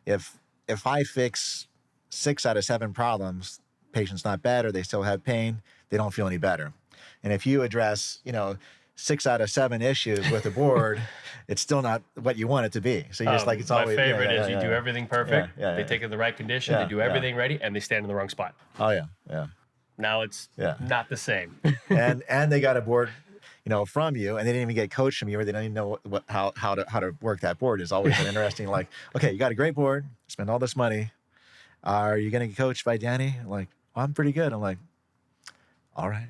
if I fix 6 out of 7 problems, patient's not better, they still have pain, they don't feel any better. And if you address, 6 out of 7 issues with the board, it's still not what you want it to be. So you just it's my always my favorite is you do everything perfect. They take it in the right condition. They do everything ready, and they stand in the wrong spot. Oh yeah. Now it's not the same. and they got a board, from you, and they didn't even get coached from you, or they don't even know how to work that board. Is always an interesting. Like, okay, you got a great board, spend all this money. Are you going to get coached by Danny? Like, well, I'm pretty good. I'm like, all right.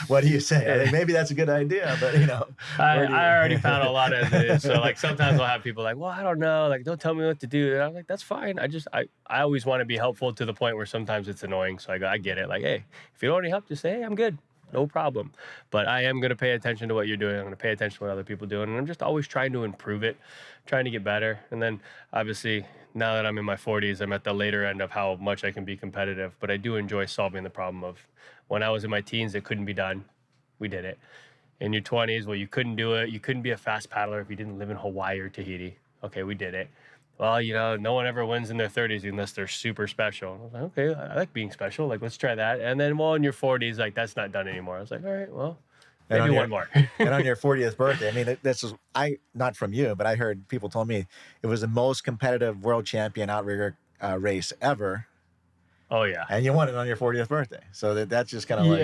What do you say? I think maybe that's a good idea, but I already found a lot of it. So like sometimes I'll have people like, well, I don't know, like don't tell me what to do. And I'm like, that's fine. I always want to be helpful to the point where sometimes it's annoying. So I get it. Like, hey, if you don't want any help, just say, hey, I'm good. No problem. But I am going to pay attention to what you're doing. I'm going to pay attention to what other people are doing. And I'm just always trying to improve it, trying to get better. And then obviously now that I'm in my 40s, I'm at the later end of how much I can be competitive. But I do enjoy solving the problem of when I was in my teens, it couldn't be done. We did it. In your 20s, well, you couldn't do it. You couldn't be a fast paddler if you didn't live in Hawaii or Tahiti. Okay, we did it. Well, no one ever wins in their 30s unless they're super special. I was like, okay, I like being special. Like, let's try that. And then, well, in your 40s, like, that's not done anymore. I was like, all right, well, maybe one more. And on your 40th birthday, I mean, this is, not from you, but I heard people told me it was the most competitive world champion outrigger race ever. Oh yeah, and you won it on your 40th birthday, so that's just kind of like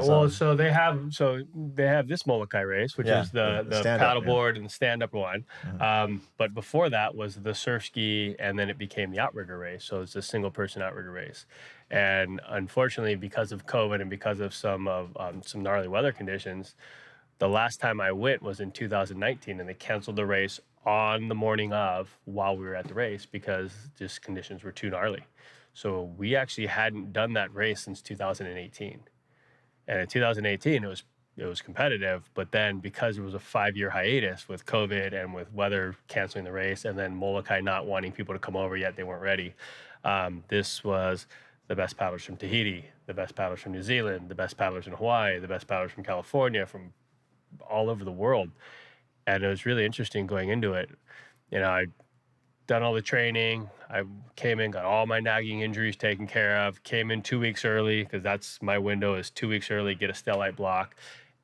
Well, so they have this Molokai race, which is the paddleboard and the stand-up one. Mm-hmm. But before that was the surf ski, and then it became the outrigger race. So it's a single-person outrigger race. And unfortunately, because of COVID and because of some gnarly weather conditions, the last time I went was in 2019, and they canceled the race on the morning of while we were at the race because just conditions were too gnarly. So we actually hadn't done that race since 2018. And in 2018, it was competitive, but then because it was a 5-year hiatus with COVID and with weather canceling the race, and then Molokai not wanting people to come over yet, they weren't ready. This was the best paddlers from Tahiti, the best paddlers from New Zealand, the best paddlers in Hawaii, the best paddlers from California, from all over the world. And it was really interesting going into it. I'd done all the training. I came in, got all my nagging injuries taken care of, came in 2 weeks early because that's my window is 2 weeks early, get a stellate block.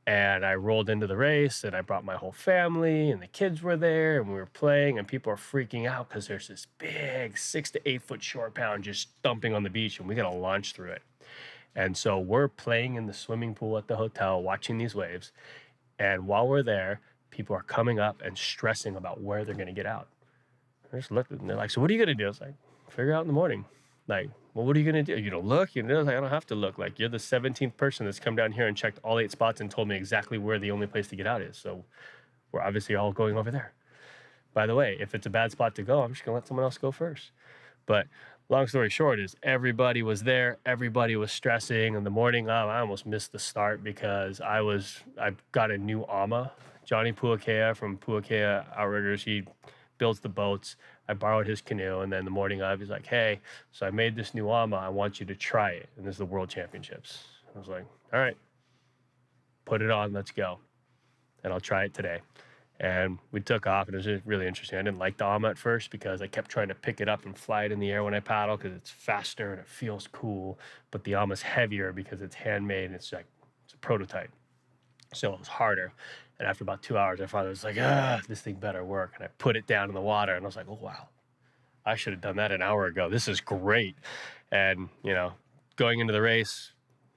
And I rolled into the race and I brought my whole family and the kids were there and we were playing and people are freaking out because there's this big 6 to 8 foot shore pound just thumping on the beach and we got to launch through it. And so we're playing in the swimming pool at the hotel, watching these waves. And while we're there, people are coming up and stressing about where they're going to get out. I just looked and they're like, so what are you going to do? I was like, figure out in the morning. Like, well, what are you going to do? You don't look? I was like, I don't have to look. Like, you're the 17th person that's come down here and checked all 8 spots and told me exactly where the only place to get out is. So we're obviously all going over there. By the way, if it's a bad spot to go, I'm just going to let someone else go first. But long story short is everybody was there. Everybody was stressing. In the morning, I almost missed the start because I got a new AMA. Johnny Puakea from Puakea Outriggers, he builds the boats. I borrowed his canoe, and then the morning of, he's like, hey, so I made this new AMA. I want you to try it. And this is the World Championships. I was like, all right, put it on. Let's go. And I'll try it today. And we took off, and it was just really interesting. I didn't like the AMA at first because I kept trying to pick it up and fly it in the air when I paddle because it's faster and it feels cool. But the AMA's heavier because it's handmade and it's a prototype. So it was harder. And after about 2 hours, I finally was like, this thing better work. And I put it down in the water, and I was like, oh, wow, I should have done that an hour ago. This is great. And, going into the race,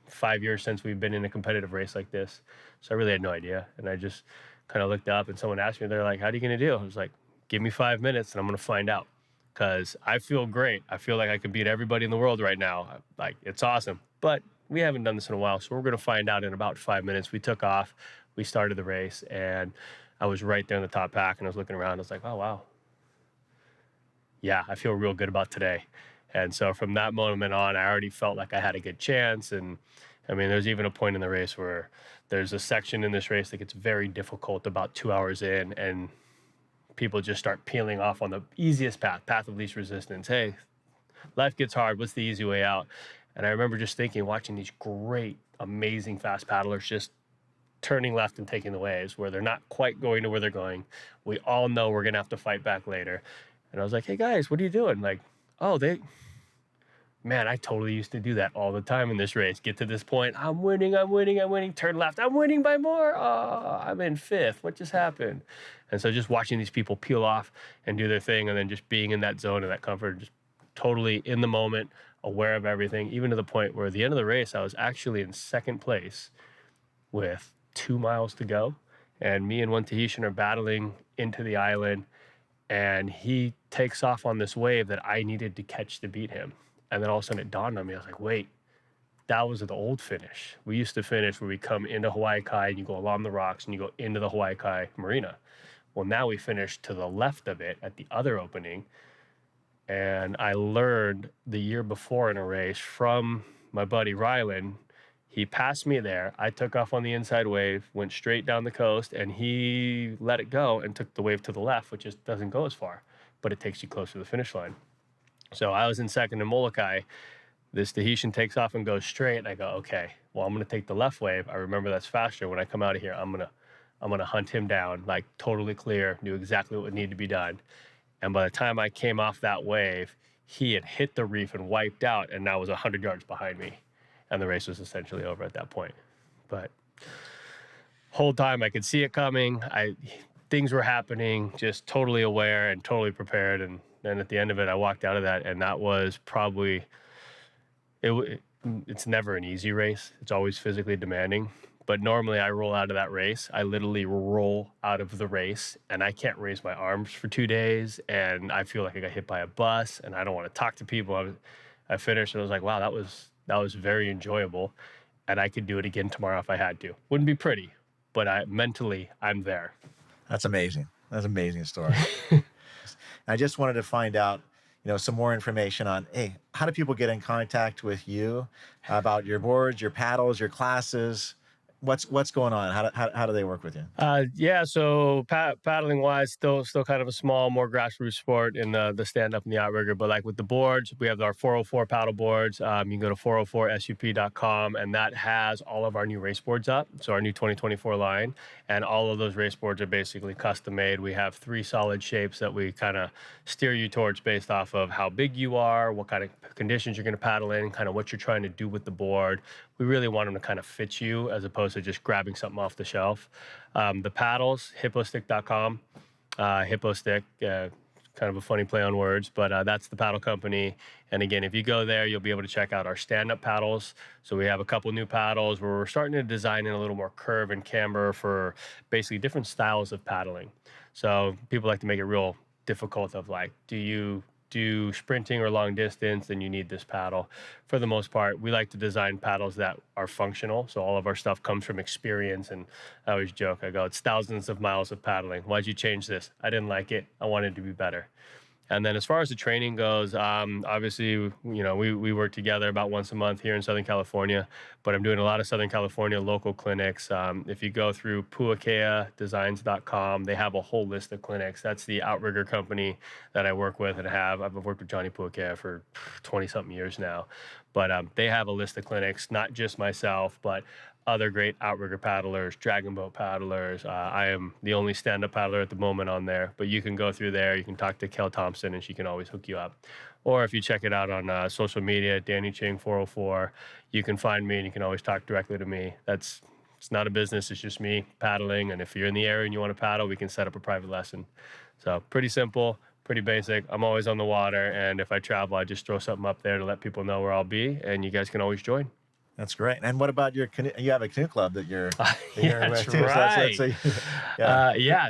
5 years since we've been in a competitive race like this. So I really had no idea. And I just kind of looked up, and someone asked me, they're like, how are you going to do? I was like, give me 5 minutes, and I'm going to find out. Because I feel great. I feel like I could beat everybody in the world right now. Like, it's awesome. but we haven't done this in a while, so we're going to find out in about 5 minutes. We took off, we started the race, and I was right there in the top pack, and I was looking around. I was like, oh, wow. Yeah, I feel real good about today. And so from that moment on, I already felt like I had a good chance. And I mean, there's even a point in the race where there's a section in this race that gets very difficult about 2 hours in, and people just start peeling off on the easiest path of least resistance. Hey, life gets hard. What's the easy way out? And I remember just thinking, watching these great, amazing fast paddlers just turning left and taking the waves where they're not quite going to where they're going. We all know we're going to have to fight back later. And I was like, hey guys, what are you doing? Like, oh, man, I totally used to do that all the time in this race. Get to this point, I'm winning. Turn left, I'm winning by more. Oh, I'm in fifth. What just happened? And so just watching these people peel off and do their thing, and then just being in that zone and that comfort, just totally in the moment, aware of everything, even to the point where at the end of the race, I was actually in second place with 2 miles to go. And me and one Tahitian are battling into the island, and he takes off on this wave that I needed to catch to beat him. And then all of a sudden it dawned on me. I was like, wait, that was the old finish. We used to finish where we come into Hawaii Kai and you go along the rocks and you go into the Hawaii Kai Marina. Well, now we finished to the left of it at the other opening. And I learned the year before in a race from my buddy Rylan. He passed me there. I took off on the inside wave, went straight down the coast, and he let it go and took the wave to the left, which just doesn't go as far, but it takes you closer to the finish line. So I was in second in Molokai. This Tahitian takes off and goes straight. And I go, okay, well, I'm going to take the left wave. I remember that's faster. When I come out of here, I'm going to hunt him down, like totally clear, knew exactly what would need to be done. And by the time I came off that wave, he had hit the reef and wiped out, and now was 100 yards behind me. And the race was essentially over at that point. But whole time I could see it coming. Things were happening, just totally aware and totally prepared. And then at the end of it, I walked out of that, and that was probably, it's never an easy race. It's always physically demanding. But normally I roll out of that race. I literally roll out of the race, and I can't raise my arms for 2 days. And I feel like I got hit by a bus, and I don't want to talk to people. I finished, and I was like, wow, that was very enjoyable. And I could do it again tomorrow if I had to. Wouldn't be pretty, but mentally, I'm there. That's amazing. That's an amazing story. I just wanted to find out, some more information on, hey, how do people get in contact with you about your boards, your paddles, your classes? What's going on? How do they work with you? Yeah, so paddling wise, still kind of a small, more grassroots sport in the stand up and the outrigger. But like with the boards, we have our 404 paddle boards. You can go to 404sup.com, and that has all of our new race boards up. So our new 2024 line, and all of those race boards are basically custom made. We have 3 solid shapes that we kind of steer you towards based off of how big you are, what kind of conditions you're going to paddle in, kind of what you're trying to do with the board. We really want them to kind of fit you as opposed to just grabbing something off the shelf. The paddles, hippostick.com. Hippostick, kind of a funny play on words, but that's the paddle company. And again, if you go there, you'll be able to check out our stand-up paddles. So we have a couple new paddles where we're starting to design in a little more curve and camber for basically different styles of paddling. So people like to make it real difficult of like, do you do sprinting or long distance, then you need this paddle. For the most part, we like to design paddles that are functional. So all of our stuff comes from experience. And I always joke, I go, it's thousands of miles of paddling. Why'd you change this? I didn't like it. I wanted it to be better. And then as far as the training goes, obviously, we work together about once a month here in Southern California, but I'm doing a lot of Southern California local clinics. If you go through puakeadesigns.com, they have a whole list of clinics. That's the outrigger company that I work with and have. I've worked with Johnny Puakea for 20-something years now. But they have a list of clinics, not just myself, but other great outrigger paddlers, dragon boat paddlers. I am the only stand-up paddler at the moment on there, but you can go through there. You can talk to Kel Thompson, and she can always hook you up. Or if you check it out on social media, Danny Ching 404, you can find me, and you can always talk directly to me. It's not a business. It's just me paddling, and if you're in the area and you want to paddle, we can set up a private lesson. So pretty simple, pretty basic. I'm always on the water, and if I travel, I just throw something up there to let people know where I'll be, and you guys can always join. That's great. And what about your canoe? You have a canoe club that you're yeah, that's too. right. So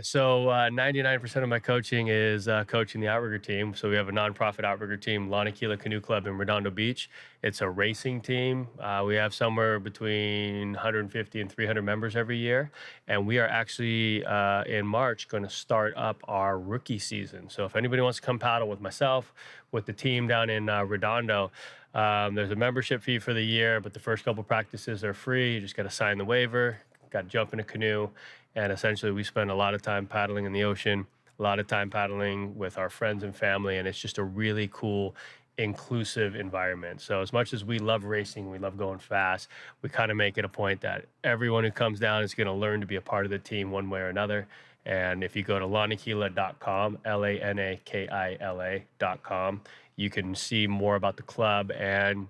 So 99% of my coaching is coaching the outrigger team. So we have a nonprofit outrigger team, Lanakila Canoe Club in Redondo Beach. It's a racing team. We have somewhere between 150 and 300 members every year. And we are actually in March going to start up our rookie season. So if anybody wants to come paddle with myself, with the team down in Redondo, there's a membership fee for the year, but the first couple practices are free. You just got to sign the waiver, got to jump in a canoe. And essentially we spend a lot of time paddling in the ocean, a lot of time paddling with our friends and family. And it's just a really cool, inclusive environment. So as much as we love racing, we love going fast, we kind of make it a point that everyone who comes down is going to learn to be a part of the team one way or another. And if you go to lanakila.com, LANAKILA.com, you can see more about the club and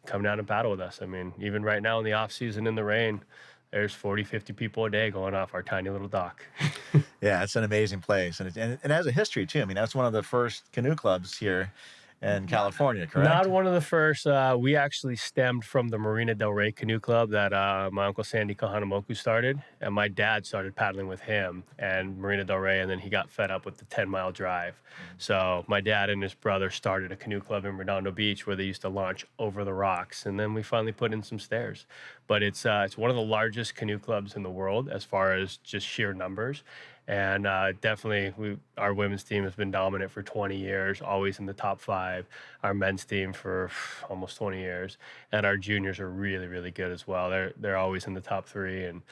come down and paddle with us. I mean, even right now in the off season in the rain, there's 40, 50 people a day going off our tiny little dock. Yeah, it's an amazing place. And it has a history too. I mean, that's one of the first canoe clubs here in California, correct? Not one of the first. We actually stemmed from the Marina Del Rey Canoe Club that my Uncle Sandy Kahanamoku started. And my dad started paddling with him and Marina Del Rey, and then he got fed up with the 10-mile drive. So my dad and his brother started a canoe club in Redondo Beach where they used to launch over the rocks. And then we finally put in some stairs. But it's one of the largest canoe clubs in the world as far as just sheer numbers. And definitely, our women's team has been dominant for 20 years, always in the top 5. Our men's team for almost 20 years, and our juniors are really, really good as well. They're always in the top 3, and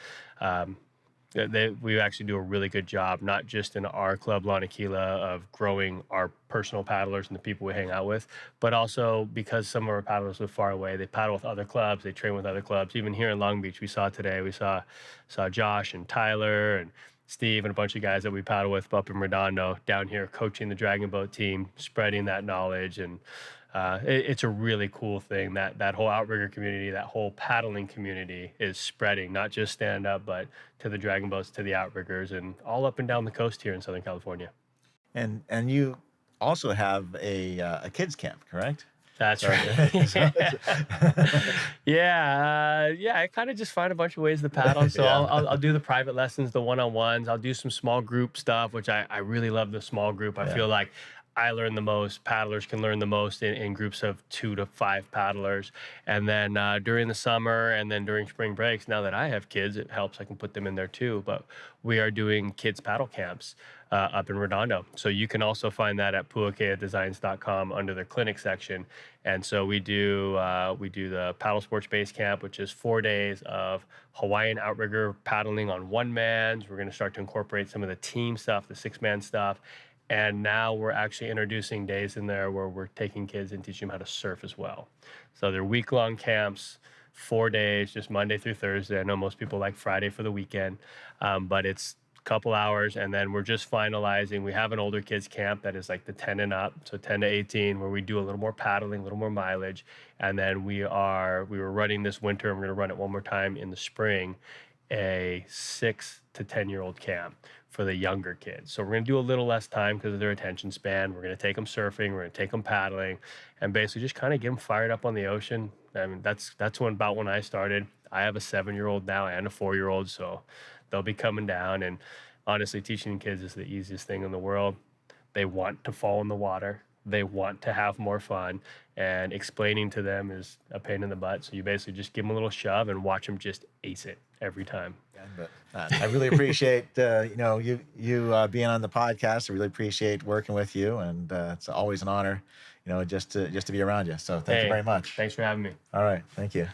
we actually do a really good job, not just in our club, Lanakila, of growing our personal paddlers and the people we hang out with, but also because some of our paddlers live far away. They paddle with other clubs, they train with other clubs. Even here in Long Beach, we saw Josh and Tyler and Steve and a bunch of guys that we paddle with up in Redondo down here coaching the Dragon Boat team, spreading that knowledge. And it's a really cool thing that whole outrigger community, that whole paddling community is spreading, not just stand up, but to the Dragon Boats, to the outriggers, and all up and down the coast here in Southern California. And you also have a kids camp, correct? That's right. Yeah. I kind of just find a bunch of ways to paddle. So Yeah. I'll do the private lessons, the one-on-ones. I'll do some small group stuff, which I really love the small group. I feel like I learn the most. Paddlers can learn the most in groups of 2 to 5 paddlers. And then during the summer and then during spring breaks, now that I have kids, it helps. I can put them in there too. But we are doing kids paddle camps up in Redondo. So you can also find that at puakeadesigns.com under the clinic section. And so we do the paddle sports base camp, which is 4 days of Hawaiian outrigger paddling on one mans. We're going to start to incorporate some of the team stuff, the 6-man stuff. And now we're actually introducing days in there where we're taking kids and teaching them how to surf as well. So they're week-long camps, 4 days, just Monday through Thursday. I know most people like Friday for the weekend, but it's a couple hours. And then we're just finalizing. We have an older kids camp that is like the 10 and up, so 10 to 18, where we do a little more paddling, a little more mileage. And then we were running this winter, and we're going to run it one more time in the spring, a 6 to 10-year-old camp for the younger kids. So we're going to do a little less time because of their attention span. We're going to take them surfing. We're going to take them paddling, and basically just kind of get them fired up on the ocean. I mean, that's when I started. I have a 7-year-old now and a 4-year-old, so they'll be coming down. And honestly, teaching kids is the easiest thing in the world. They want to fall in the water. They want to have more fun, and explaining to them is a pain in the butt. So you basically just give them a little shove and watch them just ace it every time. But I really appreciate you being on the podcast. I really appreciate working with you, and it's always an honor, just to be around you. So thank you very much. Thanks for having me. All right, thank you.